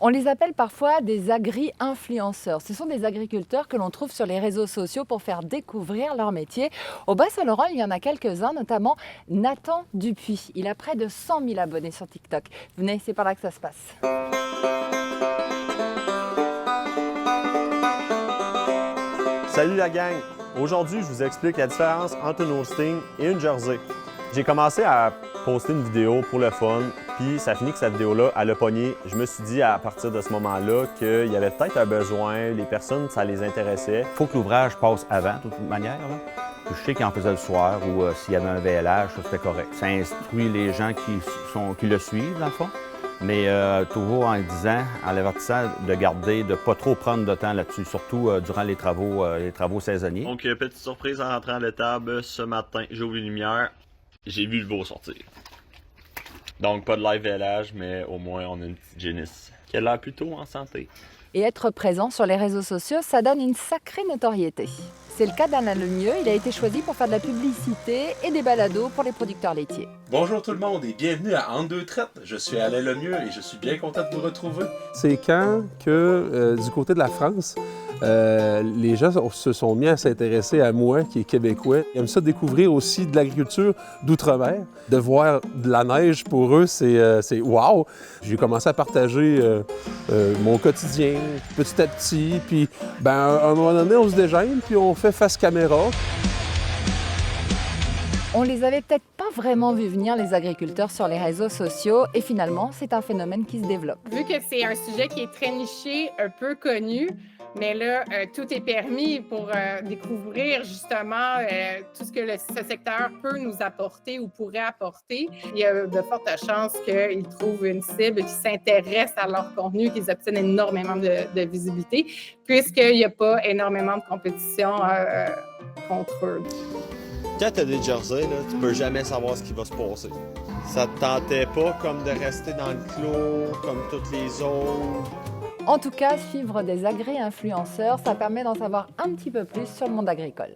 On les appelle parfois des agri-influenceurs. Ce sont des agriculteurs que l'on trouve sur les réseaux sociaux pour faire découvrir leur métier. Au Bas-Saint-Laurent, il y en a quelques-uns, notamment Nathan Dupuis. Il a près de 100 000 abonnés sur TikTok. Venez, c'est par là que ça se passe. Salut la gang! Aujourd'hui, je vous explique la différence entre une Holstein et une Jersey. J'ai commencé à poster une vidéo pour le fun, puis ça finit que cette vidéo-là, elle a pogné. Je me suis dit à partir de ce moment-là qu'il y avait peut-être un besoin, les personnes, ça les intéressait. Il faut que l'ouvrage passe avant, de toute manière. Là. Puis je sais qu'il en faisait le soir ou s'il y avait un VLH, ça c'était correct. Ça instruit les gens qui le suivent, dans le fond. Mais toujours en disant, en l'avertissant de garder, de ne pas trop prendre de temps là-dessus, surtout durant les travaux saisonniers. Donc, petite surprise en rentrant à l'étable ce matin, j'ouvre les lumières, j'ai vu le veau sortir. Donc, pas de live VLH, mais au moins on a une petite génisse qui a l'air plutôt en santé. Et être présent sur les réseaux sociaux, ça donne une sacrée notoriété. C'est le cas d'Alain Lemieux. Il a été choisi pour faire de la publicité et des balados pour les producteurs laitiers. Bonjour tout le monde et bienvenue à Entre deux traites. Je suis Alain Lemieux et je suis bien content de vous retrouver. C'est quand que, du côté de la France, les gens se sont mis à s'intéresser à moi, qui est québécois. Ils aiment ça découvrir aussi de l'agriculture d'outre-mer. De voir de la neige, pour eux, c'est wow! J'ai commencé à partager mon quotidien petit à petit. Puis, à un moment donné, on se déjeune, puis on fait face caméra. On les avait peut-être pas vraiment vu venir, les agriculteurs, sur les réseaux sociaux. Et finalement, c'est un phénomène qui se développe. Vu que c'est un sujet qui est très niché, un peu connu, mais là, tout est permis pour découvrir justement tout ce que ce secteur peut nous apporter ou pourrait apporter. Il y a de fortes chances qu'ils trouvent une cible qui s'intéresse à leur contenu, qu'ils obtiennent énormément de visibilité, puisqu'il n'y a pas énormément de compétition contre eux. Quand tu as des jerseys, là, tu peux jamais savoir ce qui va se passer. Ça te tentait pas comme de rester dans le clos, comme toutes les autres. En tout cas, suivre des agri-influenceurs, ça permet d'en savoir un petit peu plus sur le monde agricole.